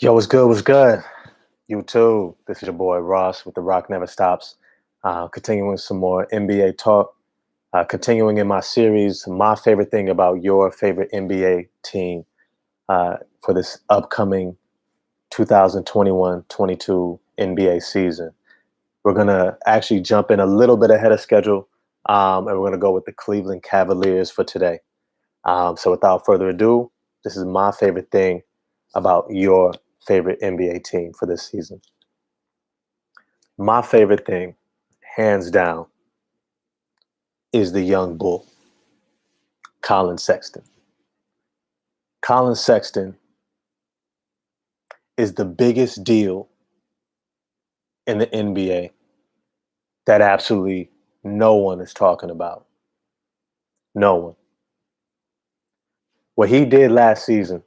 Yo, what's good? What's good? You too. This is your boy Ross with The Rock Never Stops. Continuing some more NBA talk. Continuing in my series, my favorite thing about your favorite NBA team for this upcoming 2021-22 NBA season. We're going to actually jump in a little bit ahead of schedule, and we're going to go with the Cleveland Cavaliers for today. So without further ado, this is my favorite thing about your favorite NBA team for this season. My favorite thing, hands down, is the young bull, Colin Sexton. Colin Sexton is the biggest deal in the NBA that absolutely no one is talking about. No one. What he did last season,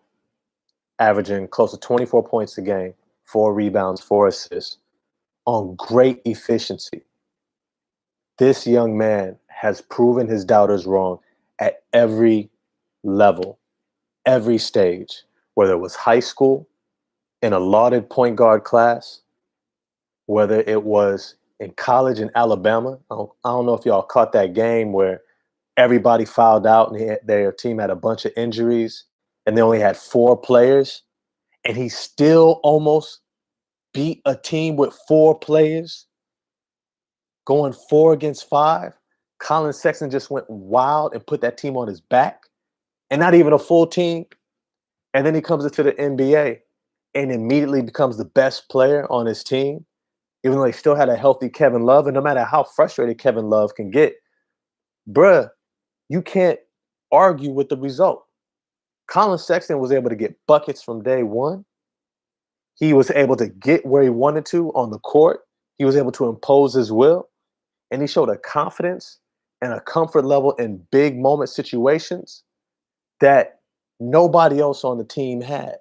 averaging close to 24 points a game, 4 rebounds, 4 assists, on great efficiency. This young man has proven his doubters wrong at every level, every stage, whether it was high school, in a lauded point guard class, whether it was in college in Alabama. I don't know if y'all caught that game where everybody fouled out and their team had a bunch of injuries and they only had 4 players, and he still almost beat a team with 4 players, going 4 against 5. Colin Sexton just went wild and put that team on his back, and not even a full team. And then he comes into the NBA and immediately becomes the best player on his team, even though he still had a healthy Kevin Love. And no matter how frustrated Kevin Love can get, bruh, you can't argue with the result. Colin Sexton was able to get buckets from day one. He was able to get where he wanted to on the court. He was able to impose his will. And he showed a confidence and a comfort level in big moment situations that nobody else on the team had.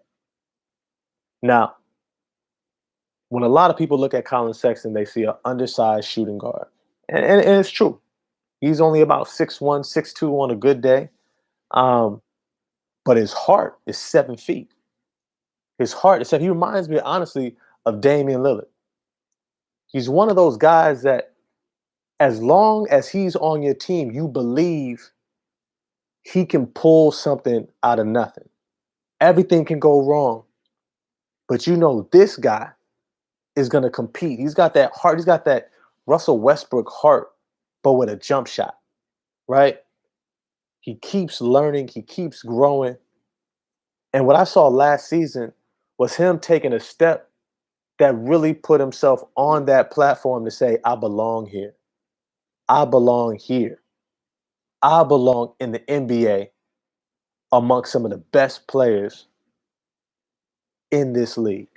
Now, when a lot of people look at Colin Sexton, they see an undersized shooting guard. And it's true. He's only about 6'1", 6'2" on a good day. But his heart is 7 feet. His heart is 7. He reminds me, honestly, of Damian Lillard. He's one of those guys that as long as he's on your team, you believe he can pull something out of nothing. Everything can go wrong. But you know this guy is going to compete. He's got that heart. He's got that Russell Westbrook heart, but with a jump shot, right? He keeps learning. He keeps growing. And what I saw last season was him taking a step that really put himself on that platform to say, I belong here. I belong here. I belong in the NBA amongst some of the best players in this league.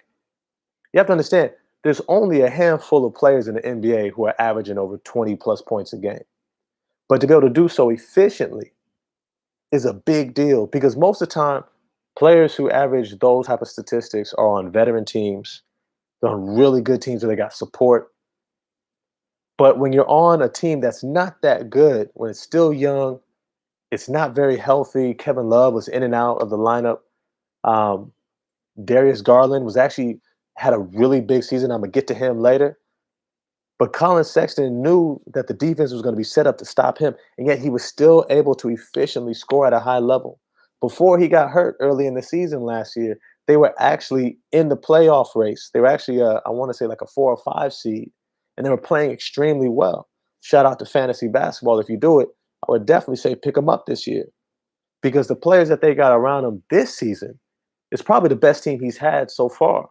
You have to understand, there's only a handful of players in the NBA who are averaging over 20 plus points a game. But to be able to do so efficiently is a big deal, because most of the time, players who average those type of statistics are on veteran teams. They're on really good teams where they got support. But when you're on a team that's not that good, when it's still young, it's not very healthy. Kevin Love was in and out of the lineup. Darius Garland was actually had a really big season. I'm going to get to him later. But Colin Sexton knew that the defense was going to be set up to stop him, and yet he was still able to efficiently score at a high level. Before he got hurt early in the season last year, they were actually in the playoff race. They were actually, I want to say, like a 4 or 5 seed, and they were playing extremely well. Shout out to fantasy basketball. If you do it, I would definitely say pick them up this year, because the players that they got around him this season is probably the best team he's had so far.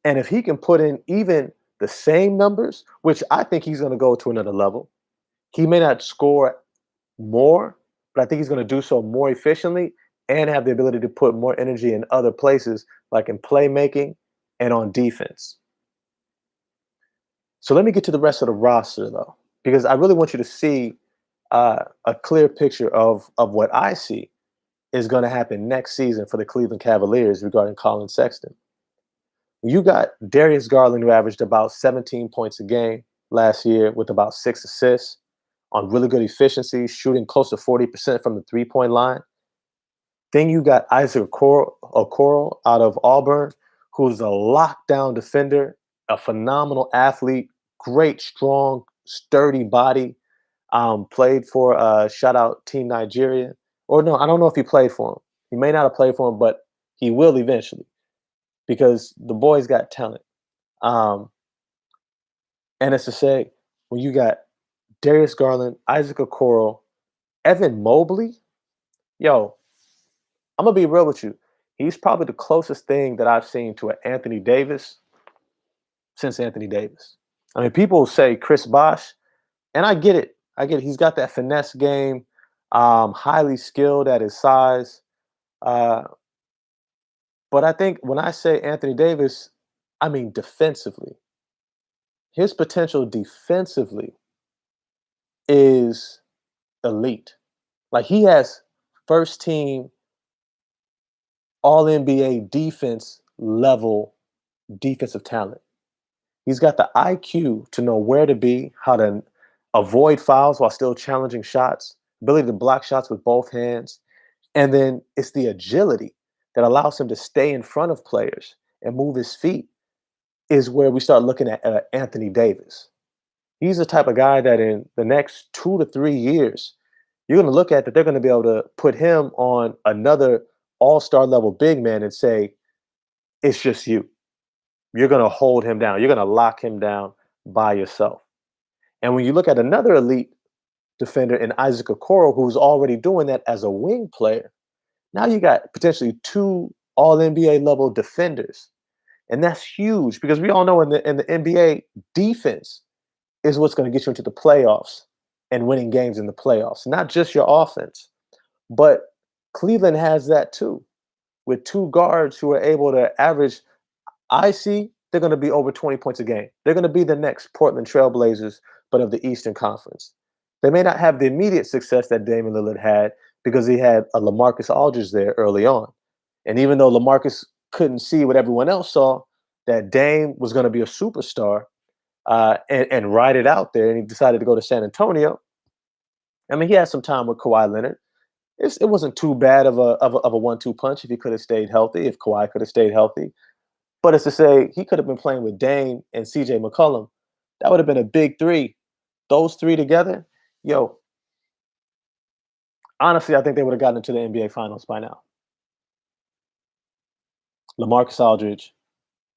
And if he can put in even the same numbers, which I think he's going to go to another level, he may not score more, but I think he's going to do so more efficiently and have the ability to put more energy in other places, like in playmaking and on defense. So let me get to the rest of the roster, though, because I really want you to see a clear picture of what I see is going to happen next season for the Cleveland Cavaliers regarding Colin Sexton. You got Darius Garland, who averaged about 17 points a game last year with about 6 assists on really good efficiency, shooting close to 40% from the three-point line. Then you got Isaac Okoro out of Auburn, who's a lockdown defender, a phenomenal athlete, great, strong, sturdy body. Played for shout out Team Nigeria. Or no, I don't know if he played for him. He may not have played for him, but he will eventually because the boy's got talent. Um, and it's to say, when you got Darius Garland, Isaac Okoro, Evan Mobley, yo, I'm gonna be real with you. He's probably the closest thing that I've seen to an Anthony Davis since Anthony Davis. I mean, people say Chris Bosh, and I get it. I get it. He's got that finesse game, highly skilled at his size. Uh, but I think when I say Anthony Davis, I mean defensively. His potential defensively is elite. Like he has first team all NBA defense level defensive talent. He's got the IQ to know where to be, how to avoid fouls while still challenging shots, ability to block shots with both hands. And then it's the agility that allows him to stay in front of players and move his feet, is where we start looking at Anthony Davis. He's the type of guy that in the next 2 to 3 years, you're going to look at that they're going to be able to put him on another all-star level big man and say, it's just you. You're going to hold him down. You're going to lock him down by yourself. And when you look at another elite defender in Isaac Okoro, who's already doing that as a wing player, now you got potentially two all NBA level defenders. And that's huge because we all know in the NBA, defense is what's going to get you into the playoffs and winning games in the playoffs, not just your offense. But Cleveland has that too, with two guards who are able to average. I see they're going to be over 20 points a game. They're going to be the next Portland Trailblazers, but of the Eastern Conference. They may not have the immediate success that Damian Lillard had because he had a LaMarcus Aldridge there early on. And even though LaMarcus couldn't see what everyone else saw, that Dame was going to be a superstar and ride it out there, and he decided to go to San Antonio. I mean, he had some time with Kawhi Leonard. It wasn't too bad of a 1-2 punch if he could have stayed healthy, if Kawhi could have stayed healthy. But it's to say he could have been playing with Dame and CJ McCollum. That would have been a big three. Those three together, yo, honestly, I think they would have gotten into the NBA Finals by now. LaMarcus Aldridge,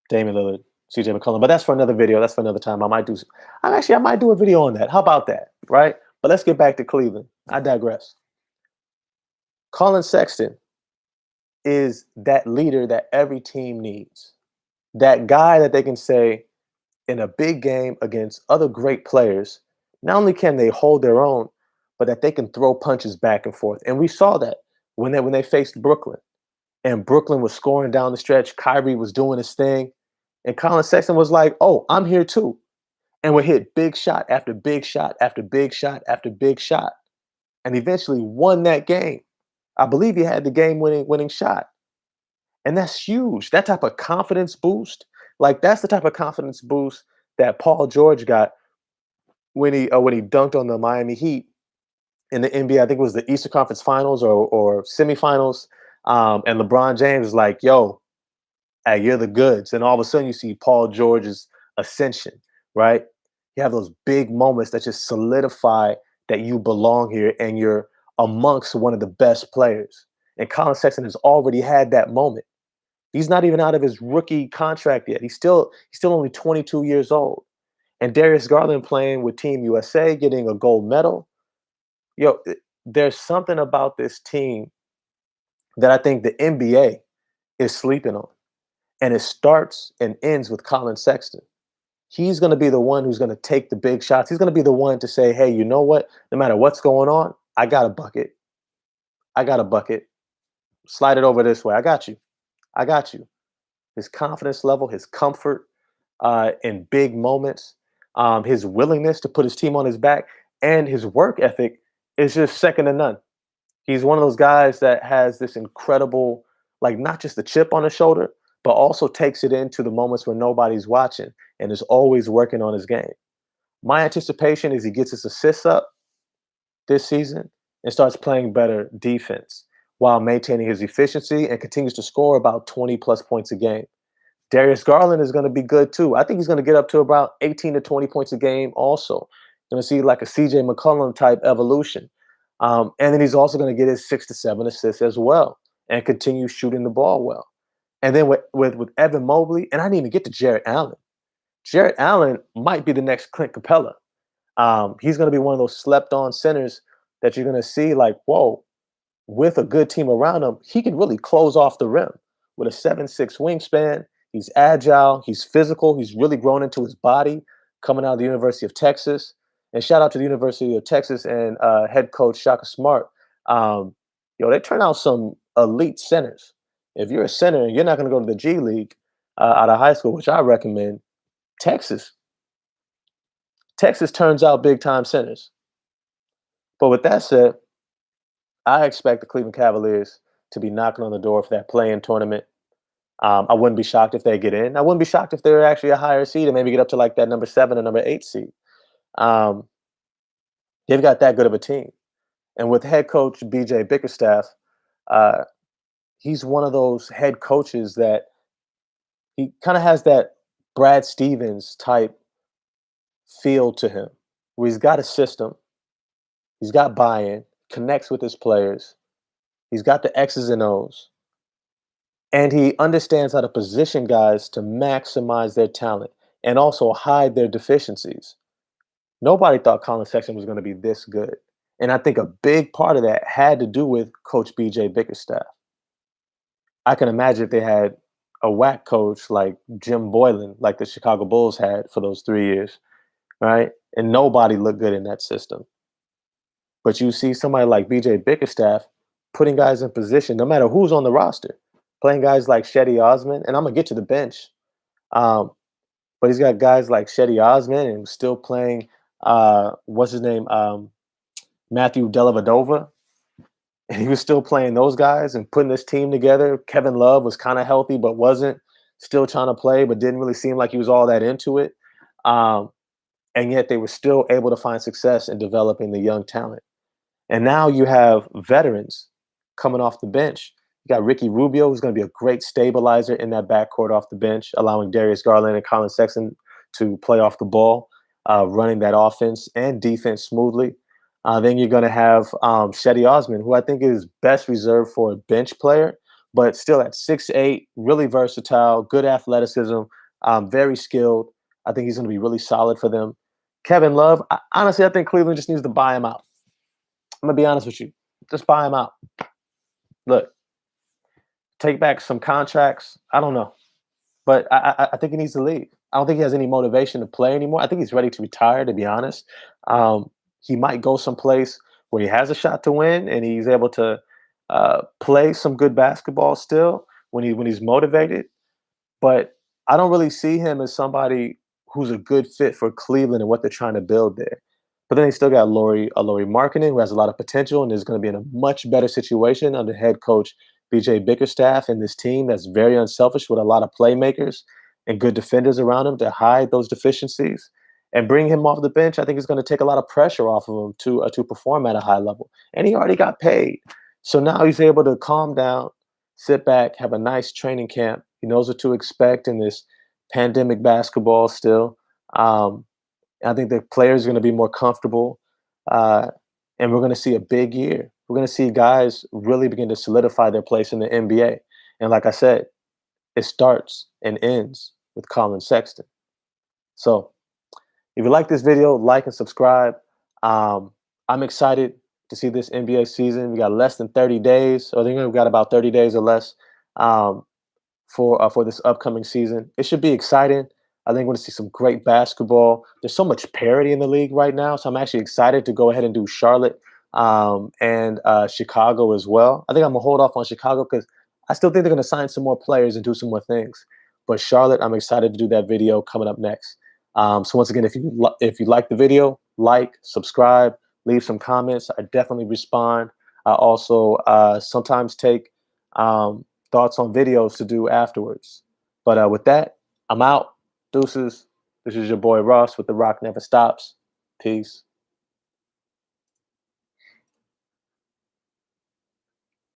Damian Lillard, CJ McCollum. But that's for another video. That's for another time. I might do a video on that. How about that? Right? But let's get back to Cleveland. I digress. Colin Sexton is that leader that every team needs. That guy that they can say in a big game against other great players, not only can they hold their own, but that they can throw punches back and forth. And we saw that when they faced Brooklyn. And Brooklyn was scoring down the stretch. Kyrie was doing his thing. And Colin Sexton was like, oh, I'm here too. And would hit big shot after big shot after big shot after big shot. And eventually won that game. I believe he had the game-winning shot. And that's huge. That type of confidence boost, like that's the type of confidence boost that Paul George got when he dunked on the Miami Heat in the NBA. I think it was the Eastern Conference Finals or semifinals. And LeBron James is like, yo, hey, you're the goods. And all of a sudden you see Paul George's ascension, right? You have those big moments that just solidify that you belong here and you're amongst one of the best players. And Colin Sexton has already had that moment. He's not even out of his rookie contract yet. He's still only 22 years old. And Darius Garland playing with Team USA, getting a gold medal. Yo, there's something about this team that I think the NBA is sleeping on. And it starts and ends with Colin Sexton. He's going to be the one who's going to take the big shots. He's going to be the one to say, hey, you know what? No matter what's going on, I got a bucket. I got a bucket. Slide it over this way. I got you. I got you. His confidence level, his comfort in big moments, his willingness to put his team on his back, and his work ethic is just second to none. He's one of those guys that has this incredible, like not just the chip on his shoulder, but also takes it into the moments where nobody's watching and is always working on his game. My anticipation is he gets his assists up this season and starts playing better defense. while maintaining his efficiency and continues to score about 20+ points a game. Darius Garland is going to be good too. I think he's going to get up to about 18 to 20 points a game also. Going to see like a CJ McCollum type evolution. And then he's also going to get his 6 to 7 assists as well and continue shooting the ball well. And then with Evan Mobley, and I didn't even get to Jarrett Allen. Jarrett Allen might be the next Clint Capella. He's going to be one of those slept-on centers that you're going to see like, whoa, with a good team around him, he can really close off the rim with a 7'6" wingspan. He's agile. He's physical. He's really grown into his body coming out of the University of Texas. And shout out to the University of Texas and head coach Shaka Smart. They turn out some elite centers. If you're a center and you're not going to go to the G League out of high school, which I recommend, Texas turns out big-time centers. But with that said, I expect the Cleveland Cavaliers to be knocking on the door for that play-in tournament. I wouldn't be shocked if they get in. I wouldn't be shocked if they're actually a higher seed and maybe get up to like that number 7 or number 8 seed. They've got that good of a team. And with head coach BJ Bickerstaff, he's one of those head coaches that he kind of has that Brad Stevens type feel to him, where he's got a system, he's got buy-in, connects with his players, he's got the X's and O's, and he understands how to position guys to maximize their talent and also hide their deficiencies. Nobody thought Colin Sexton was going to be this good. And I think a big part of that had to do with Coach BJ Bickerstaff. I can imagine if they had a whack coach like Jim Boylan, like the Chicago Bulls had for those 3 years, right? And nobody looked good in that system. But you see somebody like BJ Bickerstaff putting guys in position, no matter who's on the roster, playing guys like Shetty Osman, and I'm going to get to the bench. But he's got guys like Shetty Osman and still playing, what's his name, Matthew Dellavedova. And he was still playing those guys and putting this team together. Kevin Love was kind of healthy, but wasn't. Still trying to play, but didn't really seem like he was all that into it. And yet they were still able to find success in developing the young talent. And now you have veterans coming off the bench. You got Ricky Rubio, who's going to be a great stabilizer in that backcourt off the bench, allowing Darius Garland and Colin Sexton to play off the ball, running that offense and defense smoothly. Then you're going to have Shetty Osman, who I think is best reserved for a bench player, but still at 6'8", really versatile, good athleticism, very skilled. I think he's going to be really solid for them. Kevin Love, honestly, I think Cleveland just needs to buy him out. I'm going to be honest with you. Just buy him out. Look, take back some contracts. I don't know. But I think he needs to leave. I don't think he has any motivation to play anymore. I think he's ready to retire, to be honest. He might go someplace where he has a shot to win and he's able to play some good basketball still when he's motivated. But I don't really see him as somebody who's a good fit for Cleveland and what they're trying to build there. But then they still got Lauri Markannen, who has a lot of potential and is going to be in a much better situation under head coach BJ Bickerstaff and this team that's very unselfish with a lot of playmakers and good defenders around him to hide those deficiencies. And bring him off the bench, I think is going to take a lot of pressure off of him to perform at a high level. And he already got paid. So now he's able to calm down, sit back, have a nice training camp. He knows what to expect in this pandemic basketball still. I think the players are going to be more comfortable. And we're going to see a big year. We're going to see guys really begin to solidify their place in the NBA. And like I said, it starts and ends with Colin Sexton. So if you like this video, like and subscribe. I'm excited to see this NBA season. We got less than 30 days. So I think we've got about 30 days or less for this upcoming season. It should be exciting. I think we're going to see some great basketball. There's so much parity in the league right now. So I'm actually excited to go ahead and do Charlotte and Chicago as well. I think I'm going to hold off on Chicago because I still think they're going to sign some more players and do some more things. But Charlotte, I'm excited to do that video coming up next. So once again, if you like the video, like, subscribe, leave some comments. I definitely respond. I also sometimes take thoughts on videos to do afterwards. But with that, I'm out. Deuces. This is your boy Ross with The Rock Never Stops. Peace.